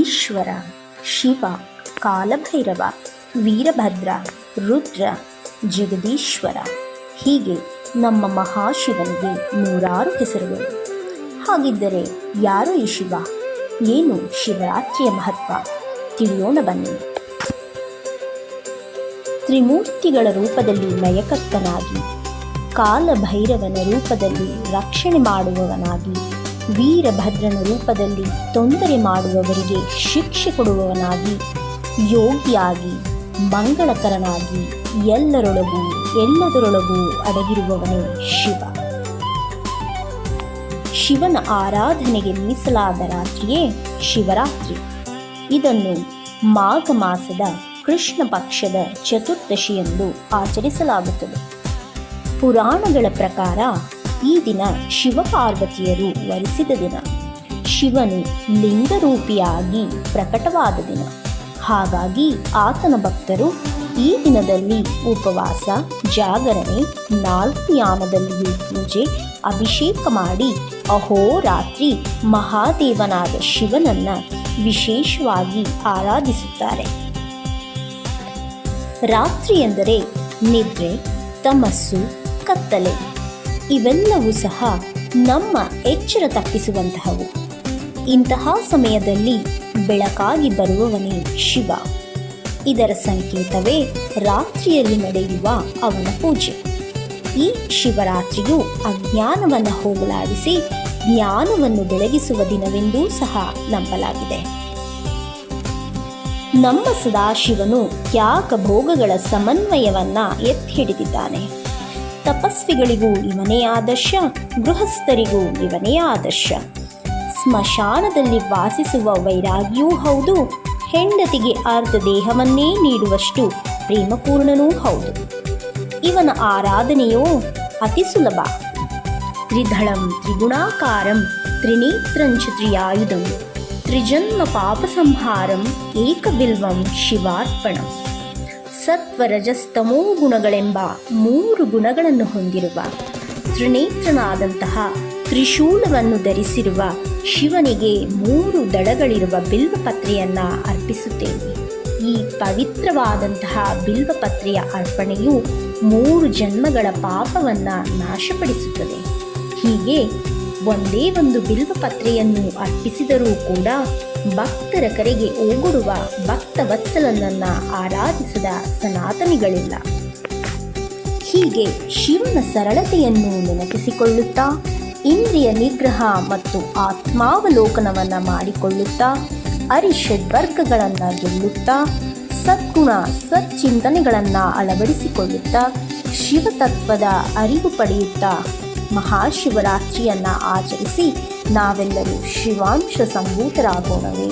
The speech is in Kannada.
ಈಶ್ವರ, ಶಿವ, ಕಾಲಭೈರವ, ವೀರಭದ್ರ, ರುದ್ರ, ಜಗದೀಶ್ವರ ಹೀಗೆ ನಮ್ಮ ಮಹಾಶಿವನಿಗೆ 106 ಹೆಸರುಗಳು. ಹಾಗಿದ್ದರೆ ಯಾರು ಈ ಶಿವ? ಏನು ಶಿವರಾತ್ರಿಯ ಮಹತ್ವ? ತಿಳಿಯೋಣ ಬನ್ನಿ. ತ್ರಿಮೂರ್ತಿಗಳ ರೂಪದಲ್ಲಿ ಲಯಕರ್ತನಾಗಿ, ಕಾಲಭೈರವನ ರೂಪದಲ್ಲಿ ರಕ್ಷಣೆ ಮಾಡುವವನಾಗಿ, ವೀರಭದ್ರನ ರೂಪದಲ್ಲಿ ತೊಂದರೆ ಮಾಡುವವರಿಗೆ ಶಿಕ್ಷೆ ಕೊಡುವವನಾಗಿ, ಯೋಗಿಯಾಗಿ, ಮಂಗಳಕರನಾಗಿ, ಎಲ್ಲರೊಳಗೂ ಎಲ್ಲದರೊಳಗೂ ಅಡಗಿರುವವನೇ ಶಿವ. ಶಿವನ ಆರಾಧನೆಗೆ ಮೀಸಲಾದ ರಾತ್ರಿಯೇ ಶಿವರಾತ್ರಿ. ಇದನ್ನು ಮಾಘ ಮಾಸದ ಕೃಷ್ಣ ಪಕ್ಷದ ಚತುರ್ದಶಿಯಂದು ಆಚರಿಸಲಾಗುತ್ತದೆ. ಪುರಾಣಗಳ ಪ್ರಕಾರ ಈ ದಿನ ಶಿವಪಾರ್ವತಿಯರು ವರಿಸಿದ ದಿನ, ಶಿವನು ಲಿಂಗರೂಪಿಯಾಗಿ ಪ್ರಕಟವಾದ ದಿನ. ಹಾಗಾಗಿ ಆತನ ಭಕ್ತರು ಈ ದಿನದಲ್ಲಿ ಉಪವಾಸ, ಜಾಗರಣೆ, 4 ಯಾಮದಲ್ಲಿಯೂ ಪೂಜೆ, ಅಭಿಷೇಕ ಮಾಡಿ ಅಹೋರಾತ್ರಿ ಮಹಾದೇವನಾದ ಶಿವನನ್ನ ವಿಶೇಷವಾಗಿ ಆರಾಧಿಸುತ್ತಾರೆ. ರಾತ್ರಿ ಎಂದರೆ ನಿದ್ರೆ, ತಮಸ್ಸು, ಕತ್ತಲೆ ಇವೆಲ್ಲವೂ ಸಹ ನಮ್ಮ ಎಚ್ಚರ ತಪ್ಪಿಸುವಂತಹವು. ಇಂತಹ ಸಮಯದಲ್ಲಿ ಬೆಳಕಾಗಿ ಬರುವವನೇ ಶಿವ. ಇದರ ಸಂಕೇತವೇ ರಾತ್ರಿಯಲ್ಲಿ ನಡೆಯುವ ಅವನ ಪೂಜೆ. ಈ ಶಿವರಾತ್ರಿಯು ಅಜ್ಞಾನವನ್ನು ಹೋಗಲಾಡಿಸಿ ಜ್ಞಾನವನ್ನು ಬೆಳಗಿಸುವ ದಿನವೆಂದೂ ಸಹ ನಂಬಲಾಗಿದೆ. ನಮ್ಮ ಸದಾಶಿವನು ತ್ಯಾಗ ಭೋಗಗಳ ಸಮನ್ವಯವನ್ನ ಎತ್ತಿ ಹಿಡಿದಿದ್ದಾನೆ. ತಪಸ್ವಿಗಳಿಗೂ ಇವನೇ ಆದರ್ಶ, ಗೃಹಸ್ಥರಿಗೂ ಇವನೇ ಆದರ್ಶ. ಸ್ಮಶಾನದಲ್ಲಿ ವಾಸಿಸುವ ವೈರಾಗಿಯೂ ಹೌದು, ಹೆಂಡತಿಗೆ ಅರ್ಧ ದೇಹವನ್ನೇ ನೀಡುವಷ್ಟು ಪ್ರೇಮಪೂರ್ಣನೂ ಹೌದು. ಇವನ ಆರಾಧನೆಯೋ ಅತಿ ಸುಲಭ. ತ್ರಿಧಳಂ ತ್ರಿಗುಣಾಕಾರಂ ತ್ರಿನೇತ್ರಂಚ ತ್ರಿಯಾಯುಧಂ ತ್ರಿಜನ್ಮ ಪಾಪ ಸಂಹಾರಂ ಏಕಬಿಲ್ವಂ ಶಿವಾರ್ಪಣಂ. ಸತ್ವರಜಸ್ತಮೋ ಗುಣಗಳೆಂಬ 3 ಗುಣಗಳನ್ನು ಹೊಂದಿರುವ, ತ್ರಿನೇತ್ರನಾದಂತಹ ತ್ರಿಶೂಲವನ್ನು ಧರಿಸಿರುವ ಶಿವನಿಗೆ 3 ದಳಗಳಿರುವ ಬಿಲ್ವಪತ್ರೆಯನ್ನ ಅರ್ಪಿಸುತ್ತೇವೆ. ಈ ಪವಿತ್ರವಾದಂತಹ ಬಿಲ್ವಪತ್ರೆಯ ಅರ್ಪಣೆಯು 3 ಜನ್ಮಗಳ ಪಾಪವನ್ನ ನಾಶಪಡಿಸುತ್ತದೆ. ಹೀಗೆ ಒಂದೇ ಒಂದು ಬಿಲ್ವಪತ್ರೆಯನ್ನು ಅರ್ಪಿಸಿದರೂ ಕೂಡ ಭಕ್ತರ ಕರೆಗೆ ಓಗೊಡುವ ಭಕ್ತವತ್ಸಲನನ್ನ ಆರಾಧಿಸದ ಸನಾತನಿಗಳಿಲ್ಲ. ಹೀಗೆ ಶಿವನ ಸರಳತೆಯನ್ನು ನೆನಪಿಸಿಕೊಳ್ಳುತ್ತಾ, ಇಂದ್ರಿಯ ನಿಗ್ರಹ ಮತ್ತು ಆತ್ಮಾವಲೋಕನವನ್ನು ಮಾಡಿಕೊಳ್ಳುತ್ತಾ, ಅರಿಷಡ್ವರ್ಗಗಳನ್ನು ಗೆಲ್ಲುತ್ತಾ, ಸದ್ಗುಣ ಸಚ್ಚಿಂತನೆಗಳನ್ನು ಅಳವಡಿಸಿಕೊಳ್ಳುತ್ತಾ, ಶಿವತತ್ವದ ಅರಿವು ಪಡೆಯುತ್ತಾ ಮಹಾಶಿವರಾತ್ರಿಯನ್ನು ಆಚರಿಸಿ ನಾವೆಲ್ಲರೂ ಶಿವಾಂಶ ಸಂಭೂತರಾಗೋಣವೇ.